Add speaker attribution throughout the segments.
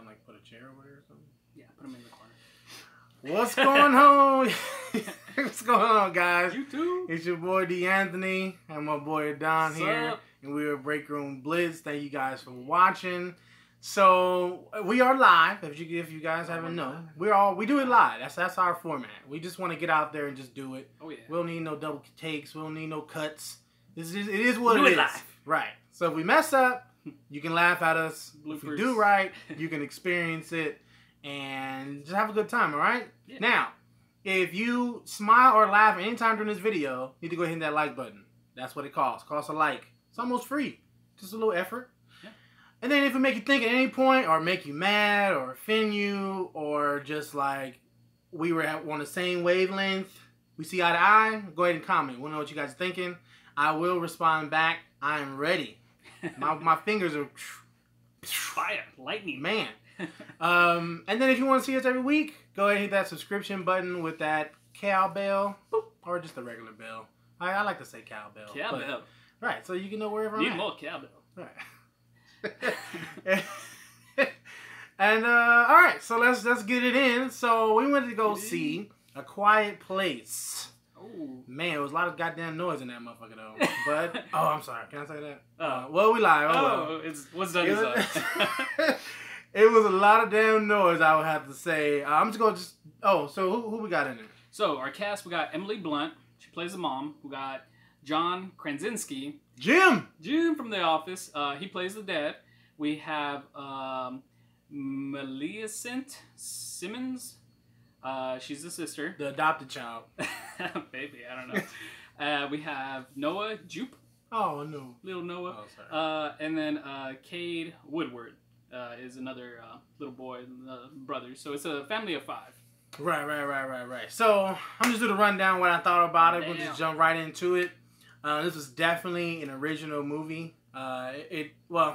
Speaker 1: down, like put a chair over there or something?
Speaker 2: Yeah, put them in the corner.
Speaker 1: What's going on? What's going on, guys?
Speaker 2: You too.
Speaker 1: It's your boy D. Anthony and my boy Don
Speaker 2: What's
Speaker 1: here,
Speaker 2: up?
Speaker 1: and we're Break Room Blitz. Thank you guys for watching. So we are live. If you guys haven't known, we do it live. That's our format. We just want to get out there and just do it.
Speaker 2: Oh yeah.
Speaker 1: We don't need no double takes. We don't need no cuts. It is what it is.
Speaker 2: Live.
Speaker 1: Right. So if we mess up, you can laugh at us.
Speaker 2: Bloopers.
Speaker 1: If we do right, you can experience it and just have a good time, all right?
Speaker 2: Yeah.
Speaker 1: Now, if you smile or laugh anytime during this video, you need to go hit that like button. That's what it costs. It costs a like. It's almost free. Just a little effort.
Speaker 2: Yeah.
Speaker 1: And then if it make you think at any point or make you mad or offend you or just like we were on the same wavelength, we see eye to eye, go ahead and comment. We want to know what you guys are thinking. I will respond back. I am ready. My fingers are
Speaker 2: Fire, lightning,
Speaker 1: man. And then if you want to see us every week, go ahead and hit that subscription button with that cowbell, boop, or just a regular bell. I like to say cowbell.
Speaker 2: Cowbell.
Speaker 1: Right, so you can know wherever I'm
Speaker 2: Need
Speaker 1: at.
Speaker 2: more cowbell.
Speaker 1: Right. And all right, so let's get it in. So we went to go see A Quiet Place.
Speaker 2: Oh
Speaker 1: Man, it was a lot of goddamn noise in that motherfucker though. But oh, I'm sorry. Can I say that?
Speaker 2: Oh.
Speaker 1: Well, we live. Oh, well.
Speaker 2: it's what's done is done.
Speaker 1: It was a lot of damn noise, I would have to say. I'm just going to just... Oh, so who we got in there?
Speaker 2: So, our cast, we got Emily Blunt. She plays the mom. We got John Kransinski.
Speaker 1: Jim
Speaker 2: from The Office. He plays the dad. We have Millicent Simmons. She's the sister.
Speaker 1: The adopted child.
Speaker 2: Baby, I don't know. We have Noah Jupe.
Speaker 1: Oh, no.
Speaker 2: Little Noah.
Speaker 1: Oh, sorry.
Speaker 2: And then Cade Woodward. Is another little boy, brother. So it's a family of 5.
Speaker 1: Right. So I'm just doing a rundown what I thought about it. We'll just jump right into it. This was definitely an original movie. It was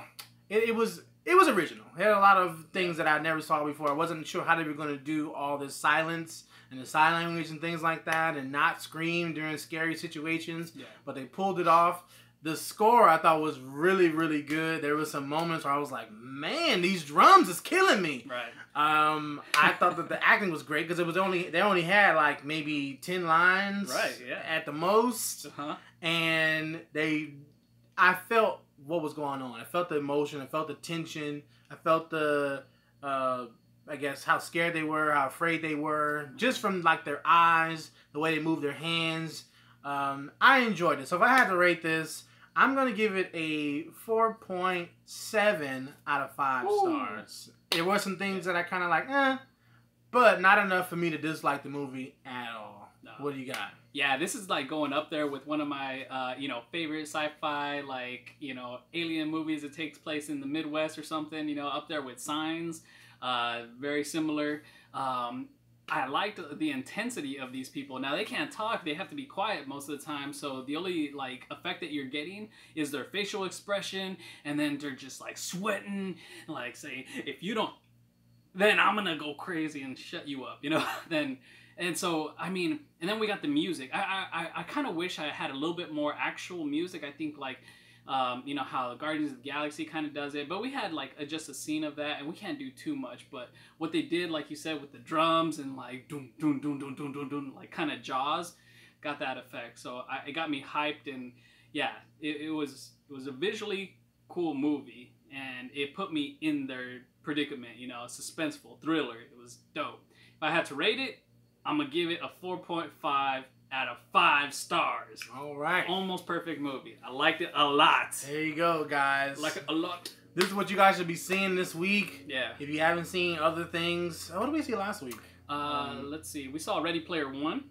Speaker 1: original. It had a lot of things that I never saw before. I wasn't sure how they were going to do all this silence and the sign language and things like that and not scream during scary situations. Yeah. But they pulled it off. The score I thought was really, really good. There was some moments where I was like, man, these drums is killing me.
Speaker 2: Right.
Speaker 1: I thought that the acting was great because they only had like maybe 10 lines.
Speaker 2: Right, yeah.
Speaker 1: At the most. Uh-huh. And I felt what was going on. I felt the emotion. I felt the tension. I felt the, I guess, how scared they were, how afraid they were. Just from like their eyes, the way they moved their hands. I enjoyed it. So if I had to rate this, I'm going to give it a 4.7 out of 5 stars. There were some things that I kind of like, but not enough for me to dislike the movie at all. No. What do you got?
Speaker 2: Yeah, this is like going up there with one of my, favorite sci-fi, alien movies that takes place in the Midwest or something, up there with Signs. Very similar. I liked the intensity of these people. Now, they can't talk. They have to be quiet most of the time. So the only, effect that you're getting is their facial expression. And then they're just, sweating. Say, if you don't, then I'm going to go crazy and shut you up, And so, and then we got the music. I kind of wish I had a little bit more actual music. I think, how Guardians of the Galaxy kind of does it. But we had, just a scene of that, and we can't do too much. But what they did, like you said, with the drums and, doom, doom, doom, doom, doom, doom, doom, kind of Jaws, got that effect. So it got me hyped, and, yeah, it was a visually cool movie. And it put me in their predicament, suspenseful, thriller. It was dope. If I had to rate it, I'm going to give it a 4.5 out of 5 stars.
Speaker 1: All right.
Speaker 2: Almost perfect movie. I liked it a lot.
Speaker 1: There you go, guys.
Speaker 2: Like it a lot.
Speaker 1: This is what you guys should be seeing this week.
Speaker 2: Yeah.
Speaker 1: If you haven't seen other things. What did we see last week?
Speaker 2: Let's see. We saw Ready Player One.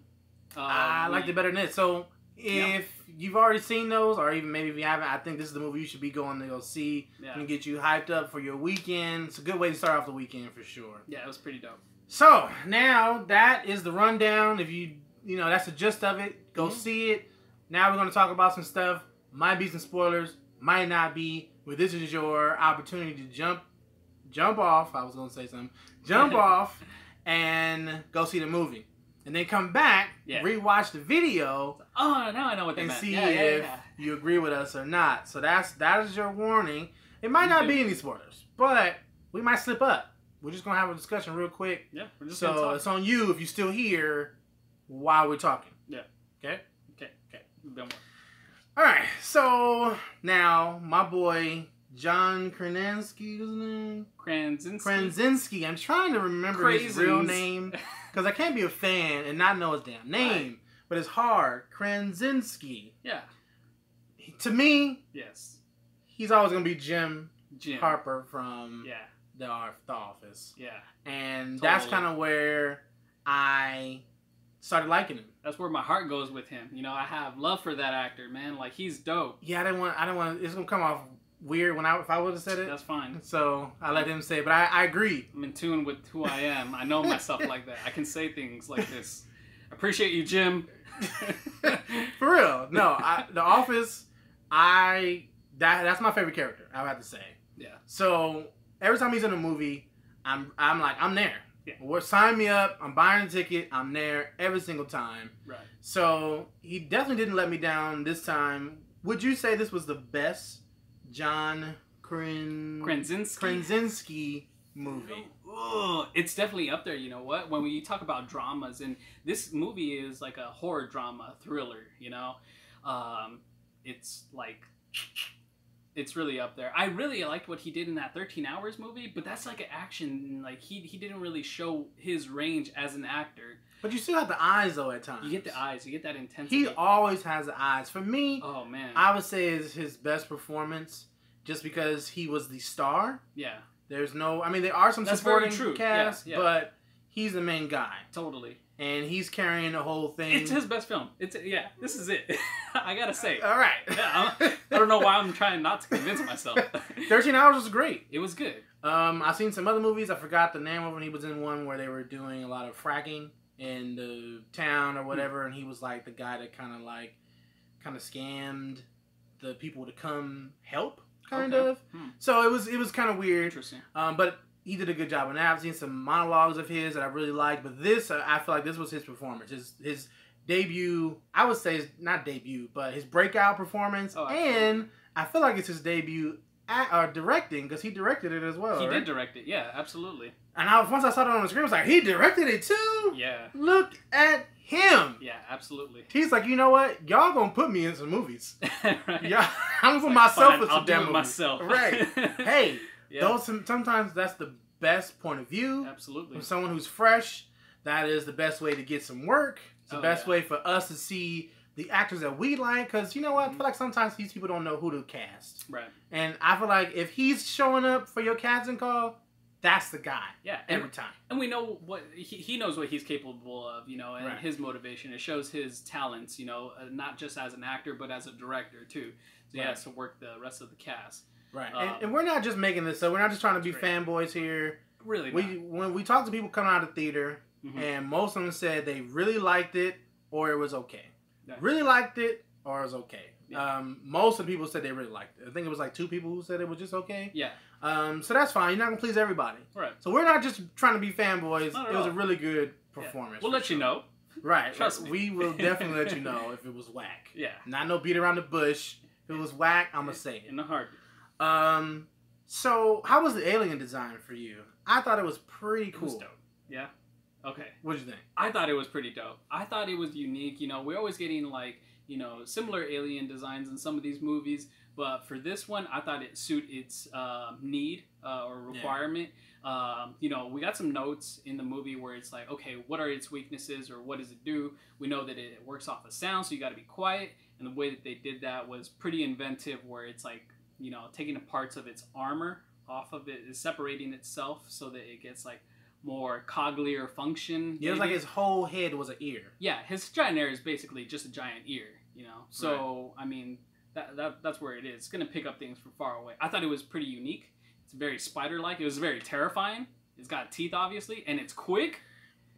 Speaker 1: I liked it better than this. So if you've already seen those, or even maybe if you haven't, I think this is the movie you should be going to go see and get you hyped up for your weekend. It's a good way to start off the weekend for sure.
Speaker 2: Yeah, it was pretty dope.
Speaker 1: So now that is the rundown. If that's the gist of it. Go see it. Now we're going to talk about some stuff. Might be some spoilers. Might not be. But this is your opportunity to jump off. I was going to say something. Jump off and go see the movie. And then come back, rewatch the video.
Speaker 2: Oh, now I know what they
Speaker 1: meant.
Speaker 2: And
Speaker 1: see if you agree with us or not. So that is your warning. It might not be any spoilers, but we might slip up. we're just gonna have a discussion real quick.
Speaker 2: Yeah, we're just
Speaker 1: gonna talk. It's on you if you're still here while we're talking.
Speaker 2: Yeah.
Speaker 1: Okay.
Speaker 2: Don't worry.
Speaker 1: All right. So now my boy John Kransinski, his name? Kransinski. I'm trying to remember his real name because I can't be a fan and not know his damn name. Right. But it's hard. Kransinski.
Speaker 2: Yeah.
Speaker 1: To me,
Speaker 2: yes,
Speaker 1: he's always gonna be Jim Harper from the Office.
Speaker 2: Yeah.
Speaker 1: And that's kind of where I started liking him.
Speaker 2: That's where my heart goes with him. You know, I have love for that actor, man. Like, he's dope.
Speaker 1: Yeah, I didn't want. It's gonna come off weird if I would have said it.
Speaker 2: That's fine.
Speaker 1: So I let him say it, but I agree.
Speaker 2: I'm in tune with who I am. I know myself like that. I can say things like this. Appreciate you, Jim.
Speaker 1: For real. No, The Office. That's my favorite character. I would have to say.
Speaker 2: Yeah.
Speaker 1: So every time he's in a movie, I'm like, I'm there.
Speaker 2: Yeah.
Speaker 1: Sign me up. I'm buying a ticket. I'm there every single time.
Speaker 2: Right.
Speaker 1: So he definitely didn't let me down this time. Would you say this was the best John Kransinski movie?
Speaker 2: It's definitely up there. You know what? When we talk about dramas, and this movie is like a horror drama thriller. You know, it's like. It's really up there. I really liked what he did in that 13 Hours movie, but that's like an action. Like, he didn't really show his range as an actor.
Speaker 1: But you still have the eyes, though, at times.
Speaker 2: You get the eyes. You get that intensity.
Speaker 1: He always has the eyes. For me,
Speaker 2: oh man,
Speaker 1: I would say is his best performance just because he was the star.
Speaker 2: Yeah.
Speaker 1: There's no... I mean, there are some supporting cast,
Speaker 2: yeah.
Speaker 1: But he's the main guy.
Speaker 2: Totally.
Speaker 1: And he's carrying the whole thing.
Speaker 2: It's his best film. This is it. I gotta say.
Speaker 1: All right.
Speaker 2: Yeah, I don't know why I'm trying not to convince myself.
Speaker 1: 13 Hours was great.
Speaker 2: It was good.
Speaker 1: I've seen some other movies. I forgot the name of it. He was in one where they were doing a lot of fracking in the town or whatever, and he was like the guy that kind of scammed the people to come help, kind of. So it was kind of weird.
Speaker 2: Interesting.
Speaker 1: But he did a good job. And I've seen some monologues of his that I really liked. But this, I feel like this was his performance. His debut, I would say, not debut, but his breakout performance. Oh, and I feel like it's his debut directing, because he directed it as well.
Speaker 2: He did direct it, yeah, absolutely.
Speaker 1: And once I saw it on the screen, I was like, he directed it too?
Speaker 2: Yeah.
Speaker 1: Look at him.
Speaker 2: Yeah, absolutely.
Speaker 1: He's like, you know what? Y'all gonna put me in some movies.
Speaker 2: Right.
Speaker 1: Yeah, I'm gonna put myself in some damn movies.
Speaker 2: Myself.
Speaker 1: Right. Hey.
Speaker 2: Yeah.
Speaker 1: Sometimes that's the best point of view.
Speaker 2: Absolutely.
Speaker 1: From someone who's fresh, that is the best way to get some work. It's the best way for us to see the actors that we like. Because, you know what? I feel like sometimes these people don't know who to cast.
Speaker 2: Right.
Speaker 1: And I feel like if he's showing up for your casting call, that's the guy.
Speaker 2: Yeah.
Speaker 1: Every time.
Speaker 2: And we know what he knows what he's capable of, you know, and his motivation. It shows his talents, you know, not just as an actor, but as a director, too. So he has to work the rest of the cast.
Speaker 1: Right, and we're not just making this up. We're not just trying to be fanboys here.
Speaker 2: Really,
Speaker 1: when we talk to people coming out of the theater, and most of them said they really liked it or it was okay. Yeah. Really liked it or it was okay. Yeah. Most of the people said they really liked it. I think it was like 2 people who said it was just okay.
Speaker 2: Yeah.
Speaker 1: So that's fine. You're not gonna please everybody.
Speaker 2: Right.
Speaker 1: So we're not just trying to be fanboys. It was a really good performance.
Speaker 2: We'll let you know.
Speaker 1: Right.
Speaker 2: Trust me.
Speaker 1: We will definitely let you know if it was whack.
Speaker 2: Yeah.
Speaker 1: Not no beat around the bush. If it was whack, I'm gonna say it.
Speaker 2: In the heartbeat.
Speaker 1: So how was the alien design for you? I thought it was pretty cool.
Speaker 2: It was dope. Yeah? Okay.
Speaker 1: What did you think?
Speaker 2: I thought it was pretty dope. I thought it was unique. You know, we're always getting like, you know, similar alien designs in some of these movies, but for this one, I thought it suited its need or requirement. Yeah. You know, we got some notes in the movie where it's like, okay, what are its weaknesses or what does it do? We know that it works off of sound, so you got to be quiet. And the way that they did that was pretty inventive, where it's like, you know, taking the parts of its armor off of it, is separating itself so that it gets like more coglier function.
Speaker 1: Yeah, it was like his whole head was an ear.
Speaker 2: Yeah, his giant ear is basically just a giant ear, you know. So I mean, that's where it is. It's gonna pick up things from far away. I thought it was pretty unique. It's very spider-like. It was very terrifying. It's got teeth, obviously, and it's quick.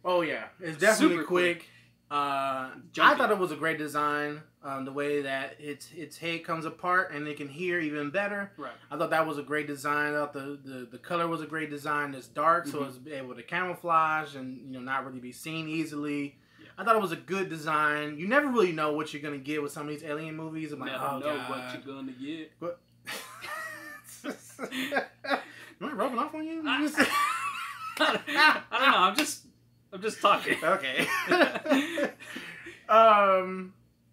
Speaker 1: Oh yeah, it's definitely
Speaker 2: super
Speaker 1: quick. I thought it was a great design. The way that its head comes apart and it can hear even better.
Speaker 2: Right.
Speaker 1: I thought that was a great design. I thought the color was a great design. It's dark, so it's able to camouflage and, you know, not really be seen easily. Yeah. I thought it was a good design. You never really know what you're gonna get with some of these alien movies. I'm like,
Speaker 2: never know what you're gonna get.
Speaker 1: What? Am I rubbing off on you?
Speaker 2: I don't know. I'm just talking.
Speaker 1: Okay.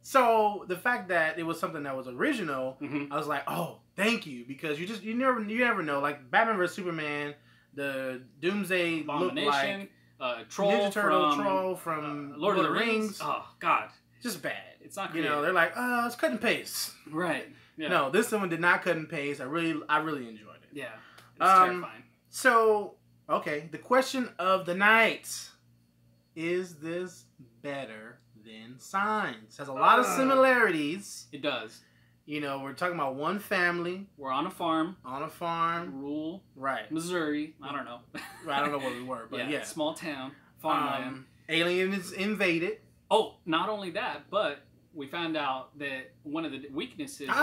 Speaker 1: So the fact that it was something that was original, I was like, oh, thank you, because you never know. Like Batman vs Superman, the Doomsday looked like
Speaker 2: Troll
Speaker 1: Ninja Turtle from
Speaker 2: Lord of the Rings. Oh God,
Speaker 1: just bad.
Speaker 2: It's not creative.
Speaker 1: You know, they're like, oh, it's cut and paste.
Speaker 2: Right. Yeah.
Speaker 1: No, this one did not cut and paste. I really enjoyed it.
Speaker 2: Yeah. It's terrifying.
Speaker 1: So, okay, the question of the night: is this better than Signs? It has a lot of similarities.
Speaker 2: It does.
Speaker 1: You know, we're talking about one family.
Speaker 2: We're on a farm.
Speaker 1: Rural. Right.
Speaker 2: Missouri. I don't know.
Speaker 1: I don't know where we were, but yeah.
Speaker 2: Small town. Farmland.
Speaker 1: Aliens invaded.
Speaker 2: Oh, not only that, but we found out that one of the weaknesses are...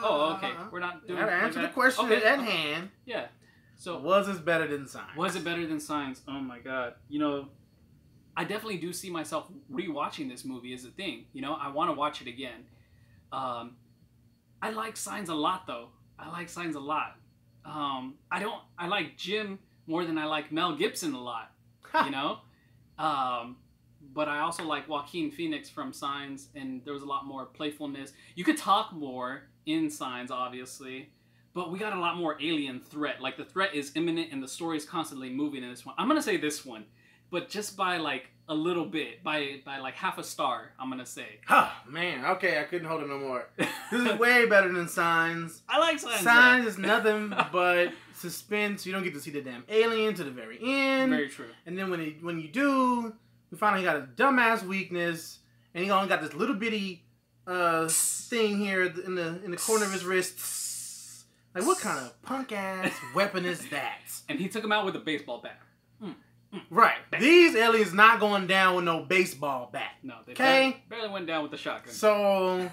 Speaker 2: Oh, okay. We're not doing...
Speaker 1: Answer the question at hand.
Speaker 2: Yeah. So
Speaker 1: was this better than Signs?
Speaker 2: Was it better than Signs? Oh my God. You know, I definitely do see myself rewatching this movie as a thing. You know, I want to watch it again. I like Signs a lot, though. I like Signs a lot. I like Jim more than I like Mel Gibson a lot. You know? But I also like Joaquin Phoenix from Signs, and there was a lot more playfulness. You could talk more in Signs, obviously, but we got a lot more alien threat. Like, the threat is imminent, and the story is constantly moving in this one. I'm going to say this one, but just by, like, a little bit. By like half a star, I'm going to say.
Speaker 1: Oh, man. Okay, I couldn't hold it no more. This is way better than Signs.
Speaker 2: I like Signs.
Speaker 1: Signs is nothing but suspense. You don't get to see the damn alien to the very end.
Speaker 2: Very true.
Speaker 1: And then when you do... We find out he got a dumbass weakness, and he only got this little bitty thing here in the corner of his wrist. Like, what kind of punk ass weapon is that? And
Speaker 2: he took him out with a baseball bat.
Speaker 1: Right. Bang. These aliens not going down with no baseball bat.
Speaker 2: No, they barely went down with the shotgun.
Speaker 1: So,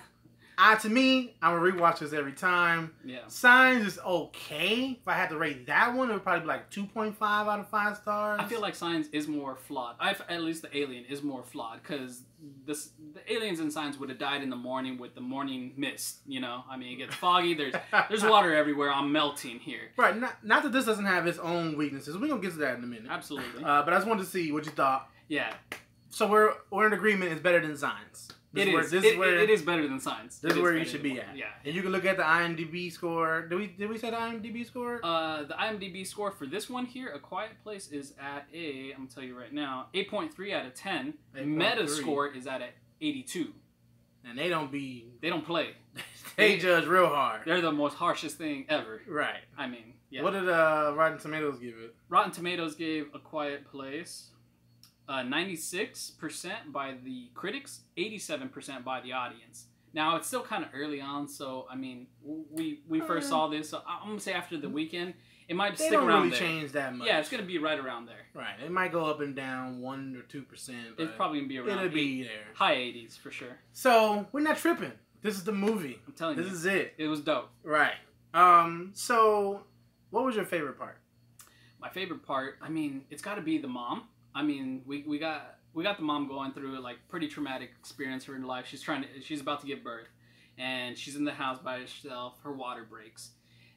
Speaker 1: to me, I'm going to rewatch this every time.
Speaker 2: Yeah.
Speaker 1: Signs is okay. If I had to rate that one, it would probably be like 2.5 out of 5 stars.
Speaker 2: I feel like Signs is more flawed. At least the alien is more flawed, because the aliens in Signs would have died in the morning with the morning mist, you know? I mean, it gets foggy, there's water everywhere, I'm melting here.
Speaker 1: Right, not that this doesn't have its own weaknesses. We're going to get to that in a minute.
Speaker 2: Absolutely.
Speaker 1: But I just wanted to see what you thought.
Speaker 2: Yeah.
Speaker 1: So we're in agreement, it's better than Signs.
Speaker 2: It is better than Signs.
Speaker 1: This is where you should be at.
Speaker 2: Yeah.
Speaker 1: And you can look at the IMDb score. Did we say the IMDb score?
Speaker 2: The IMDb score for this one here, A Quiet Place, is at I'm going to tell you right now, 8.3 out of 10. Metascore is at 82.
Speaker 1: And they don't
Speaker 2: play.
Speaker 1: They judge real hard.
Speaker 2: They're the most harshest thing ever.
Speaker 1: Right.
Speaker 2: I mean, yeah.
Speaker 1: What did Rotten Tomatoes give it?
Speaker 2: Rotten Tomatoes gave A Quiet Place 96% by the critics, 87% by the audience. Now, it's still kind of early on, so, I mean, we first saw this, so I'm going to say after the weekend, it might stick around there. They don't really
Speaker 1: change that much.
Speaker 2: Yeah, it's going to be right around there.
Speaker 1: Right. It might go up and down 1 or 2%.
Speaker 2: It's probably going to be around
Speaker 1: it'll be there.
Speaker 2: High 80s, for sure.
Speaker 1: So, we're not tripping. This is the movie.
Speaker 2: I'm telling you.
Speaker 1: This is it.
Speaker 2: It was dope.
Speaker 1: Right. So, what was your favorite part?
Speaker 2: My favorite part, I mean, it's got to be the mom. I mean, we got the mom going through like pretty traumatic experience in her life. She's about to give birth, and she's in the house by herself. Her water breaks,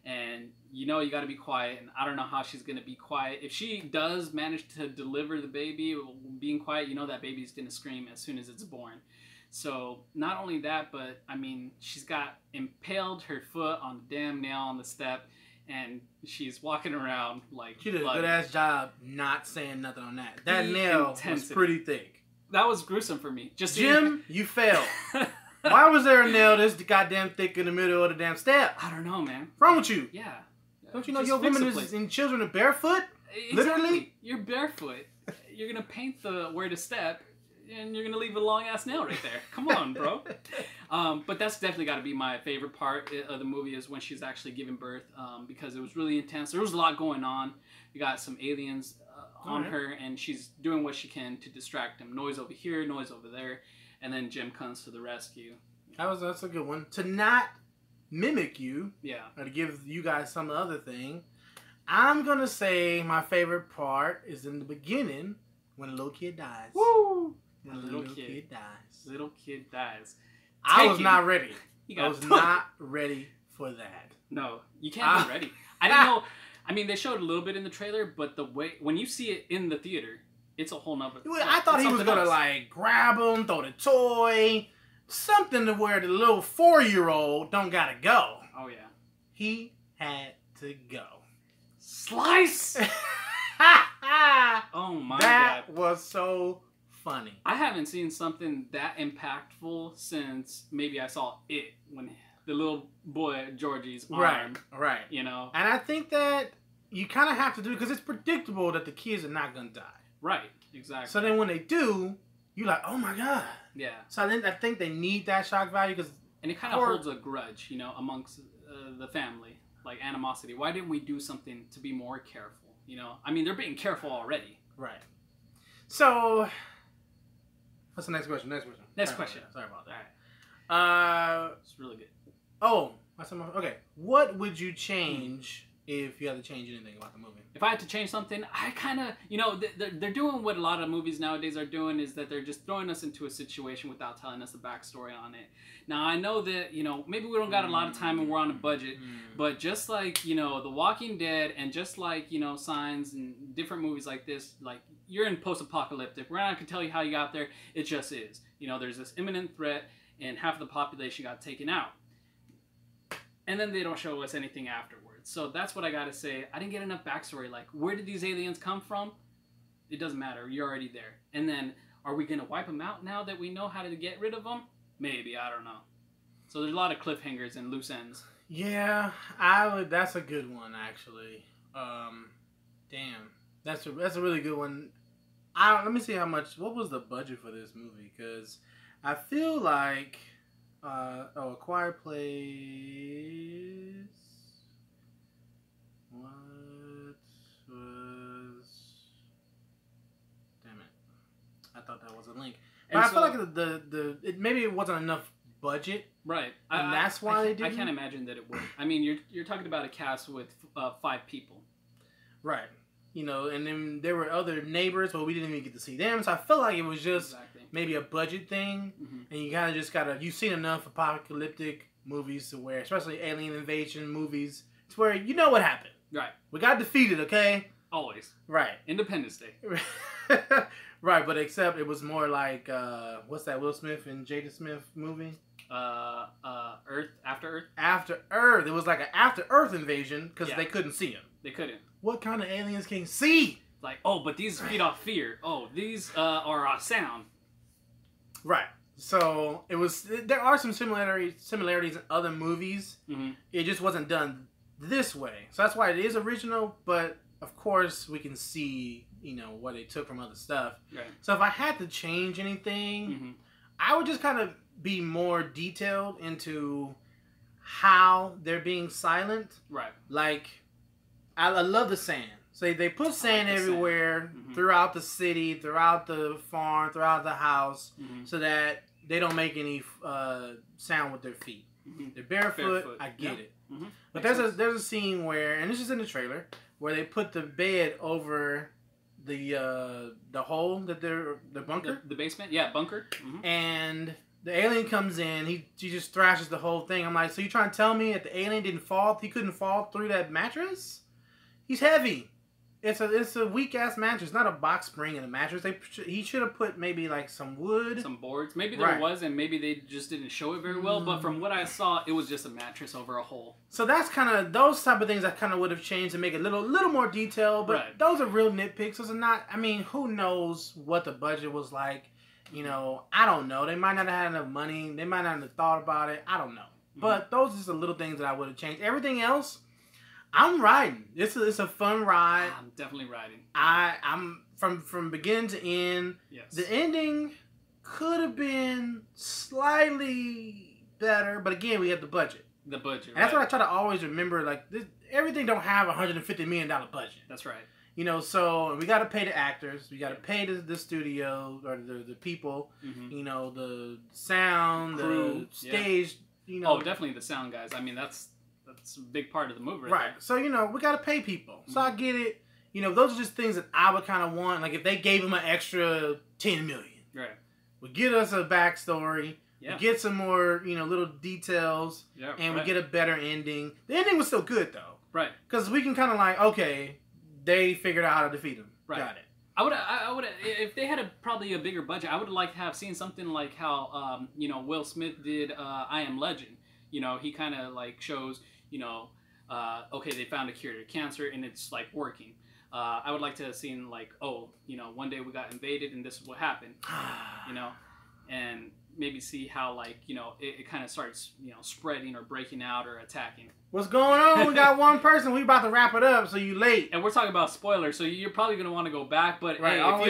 Speaker 2: and you got to be quiet. And I don't know how she's gonna be quiet. If she does manage to deliver the baby, being quiet, that baby's gonna scream as soon as it's born. So not only that, but I mean, she's got impaled her foot on the damn nail on the step. And she's walking around like...
Speaker 1: She did a good-ass job not saying nothing on that. That nail was pretty thick.
Speaker 2: That was gruesome for me.
Speaker 1: Jim, you failed. Why was there a nail this goddamn thick in the middle of the damn step?
Speaker 2: I don't know, man.
Speaker 1: What's wrong with you?
Speaker 2: Yeah.
Speaker 1: Don't you know your women and children are barefoot?
Speaker 2: Exactly.
Speaker 1: Literally?
Speaker 2: You're barefoot. You're going to paint where to step, and you're going to leave a long-ass nail right there. Come on, bro. But that's definitely got to be my favorite part of the movie is when she's actually giving birth because it was really intense. There was a lot going on. You got some aliens on her, and she's doing what she can to distract them. Noise over here, noise over there. And then Jim comes to the rescue.
Speaker 1: That's a good one. To not mimic you, or to give you guys some other thing, I'm going to say my favorite part is in the beginning when a little kid dies.
Speaker 2: Woo!
Speaker 1: When a little kid dies.
Speaker 2: Little kid dies.
Speaker 1: I was not ready. I was not ready for that.
Speaker 2: No, you can't be ready. I didn't know. I mean, they showed a little bit in the trailer, but the way when you see it in the theater, it's a whole nother.
Speaker 1: I thought he was gonna like grab him, throw the toy, something to where the little 4-year-old don't gotta go.
Speaker 2: Oh yeah.
Speaker 1: He had to go.
Speaker 2: Slice. Oh my god.
Speaker 1: That was so funny.
Speaker 2: I haven't seen something that impactful since maybe I saw It, when the little boy Georgie's arm.
Speaker 1: Right.
Speaker 2: You know.
Speaker 1: And I think that you kind of have to do it because it's predictable that the kids are not gonna die.
Speaker 2: Right. Exactly.
Speaker 1: So then when they do, you're like, oh my god.
Speaker 2: Yeah.
Speaker 1: So then I think they need that shock value because.
Speaker 2: And it kind of holds a grudge, you know, amongst the family, like animosity. Why didn't we do something to be more careful? You know, I mean, they're being careful already.
Speaker 1: Right. So, what's the next question?
Speaker 2: Next question.
Speaker 1: Sorry about that.
Speaker 2: All right. It's really good.
Speaker 1: Oh, okay. What would you change if you had to change anything about the movie?
Speaker 2: If I had to change something, I kind of, you know, they're doing what a lot of movies nowadays are doing, is that they're just throwing us into a situation without telling us the backstory on it. Now, I know that, you know, maybe we don't got a lot of time and we're on a budget, but just like, you know, The Walking Dead and just like, you know, Signs and different movies like this, like, you're in post-apocalyptic. We're not going to tell you how you got there. It just is. You know, there's this imminent threat and half of the population got taken out. And then they don't show us anything afterwards. So that's what I gotta say. I didn't get enough backstory. Like, where did these aliens come from? It doesn't matter. You're already there. And then, are we gonna wipe them out now that we know how to get rid of them? Maybe. I don't know. So there's a lot of cliffhangers and loose ends.
Speaker 1: Yeah, I would. That's a good one, actually. Damn, that's a really good one. Let me see how much. What was the budget for this movie? Because I feel like. A Quiet Place. What was? Damn it! I thought that was a link. But I feel like maybe it wasn't enough budget.
Speaker 2: Right.
Speaker 1: And that's why they did.
Speaker 2: I can't imagine that it would. I mean, you're talking about a cast with 5 people.
Speaker 1: Right. You know, and then there were other neighbors, but we didn't even get to see them. So I felt like it was just maybe a budget thing. Mm-hmm. And you kind of just got to... You've seen enough apocalyptic movies to where... Especially alien invasion movies. To where you know what happened.
Speaker 2: Right.
Speaker 1: We got defeated, okay?
Speaker 2: Always.
Speaker 1: Right.
Speaker 2: Independence Day.
Speaker 1: Right, but except it was more like... what's that Will Smith and Jada Smith movie?
Speaker 2: Earth? After Earth?
Speaker 1: After Earth. It was like an After Earth invasion because they couldn't see him.
Speaker 2: They couldn't.
Speaker 1: What kind of aliens can see?
Speaker 2: Like, oh, but these feed off fear. Oh, these are sound.
Speaker 1: Right. So it was. There are some similarities in other movies. Mm-hmm. It just wasn't done this way. So that's why it is original. But of course, we can see, you know, what they took from other stuff. Right. So if I had to change anything, I would just kind of be more detailed into how they're being silent. Right. Like. I love the sand. So they put sand everywhere, throughout the city, throughout the farm, throughout the house, so that they don't make any sound with their feet. They're barefoot. I get it. But there's a scene where, and this is in the trailer, where they put the bed over the hole that the bunker,
Speaker 2: the basement, bunker,
Speaker 1: and the alien comes in. He just thrashes the whole thing. I'm like, so you trying to tell me that the alien didn't fall? He couldn't fall through that mattress? He's heavy. It's a weak ass mattress, not a box spring in a mattress. He should have put maybe like some wood,
Speaker 2: some boards. Maybe there was, and maybe they just didn't show it very well. But from what I saw, it was just a mattress over a hole. So that's kind of those type of things I kind of would have changed to make it a little more detailed. But those are real nitpicks. Those are not. I mean, who knows what the budget was like? You know, I don't know. They might not have had enough money. They might not have thought about it. I don't know. But those are just the little things that I would have changed. Everything else. I'm riding. It's a fun ride. I'm definitely riding.
Speaker 1: I'm from beginning to end. Yes. The ending could have been slightly better, but again, we have the budget.
Speaker 2: The budget.
Speaker 1: And that's what I try to always remember. Like everything don't have $150 million budget.
Speaker 2: That's right.
Speaker 1: You know, so we got to pay the actors. We got to pay the studio or the people. You know, the sound, crew, the stage. You know.
Speaker 2: Oh, definitely the sound guys. I mean, that's a big part of the movie,
Speaker 1: right? So, you know, we got to pay people. So I get it. You know, those are just things that I would kind of want. Like, if they gave them an extra $10 million. Right. Would get us a backstory. Yeah. Get some more, you know, little details. Yeah, and we get a better ending. The ending was still good, though.
Speaker 2: Right.
Speaker 1: Because we can kind of like, okay, they figured out how to defeat him.
Speaker 2: Right.
Speaker 1: Got it.
Speaker 2: I would, if they had probably a bigger budget, I would like to have seen something like how, you know, Will Smith did I Am Legend. You know, he kind of like shows, you know, okay, they found a cure to cancer and it's like working. I would like to have seen like, oh, you know, one day we got invaded and this is what happened, you know, and maybe see how like, you know, it kind of starts, you know, spreading or breaking out or attacking.
Speaker 1: What's going on? We got one person. We about to wrap it up, so you late.
Speaker 2: And we're talking about spoilers, so you're probably gonna want to go back. But
Speaker 1: right,
Speaker 2: hey,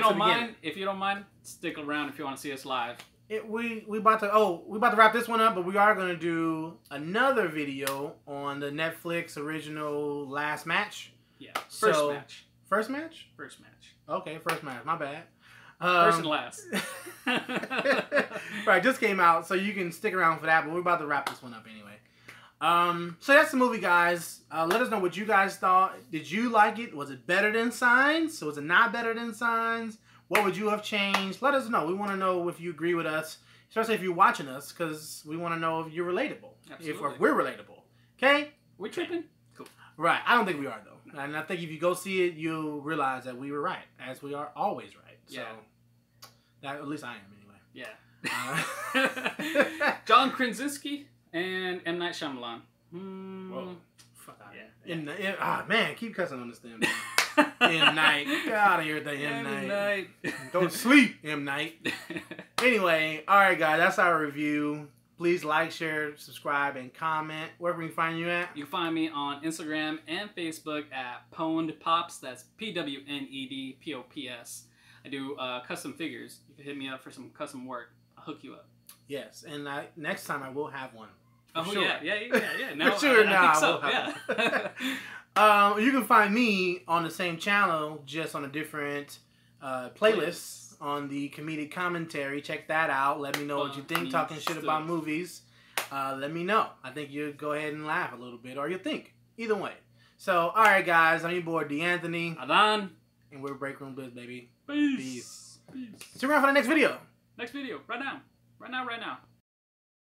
Speaker 2: if you don't mind, stick around if you want to see us live.
Speaker 1: We about to wrap this one up, but we are gonna do another video on the Netflix original Last Match.
Speaker 2: Yeah, first match.
Speaker 1: First match?
Speaker 2: First match.
Speaker 1: Okay, first match. My bad.
Speaker 2: First and last.
Speaker 1: Right, just came out, so you can stick around for that. But we're about to wrap this one up anyway. So that's the movie, guys. Let us know what you guys thought. Did you like it? Was it better than Signs? Was it not better than Signs? What would you have changed? Let us know. We want to know if you agree with us, especially if you're watching us, because we want to know if you're relatable.
Speaker 2: Absolutely.
Speaker 1: If we're relatable. Okay?
Speaker 2: We're tripping? Cool.
Speaker 1: Right. I don't think we are, though. And I think if you go see it, you'll realize that we were right, as we are always right. So, that, at least I am, anyway.
Speaker 2: Yeah. John Kransinski and M. Night Shyamalan.
Speaker 1: Whoa. Fuck out
Speaker 2: yeah.
Speaker 1: Man, keep cussing on this damn thing. M. Night. Get out of here with the M. Night. Go to sleep, M. Night. Anyway, alright guys, that's our review. Please like, share, subscribe, and comment. Where can we find you at?
Speaker 2: You can find me on Instagram and Facebook at Pwned Pops. That's PWNEDPOPS. I do custom figures. You can hit me up for some custom work. I'll hook you up.
Speaker 1: Yes, and next time I will have one.
Speaker 2: Oh,
Speaker 1: sure.
Speaker 2: yeah. No,
Speaker 1: for sure,
Speaker 2: I think so.
Speaker 1: Yeah. You can find me on the same channel, just on a different playlist on the comedic commentary. Check that out. Let me know what you think. Talking shit about movies. Let me know. I think you'll go ahead and laugh a little bit, or you'll think. Either way. So, all right, guys. I'm your boy, D'Anthony.
Speaker 2: Adan.
Speaker 1: And we're Break Room Bliss, baby.
Speaker 2: Peace.
Speaker 1: See you around for the next video.
Speaker 2: Next video. Right now. Right now.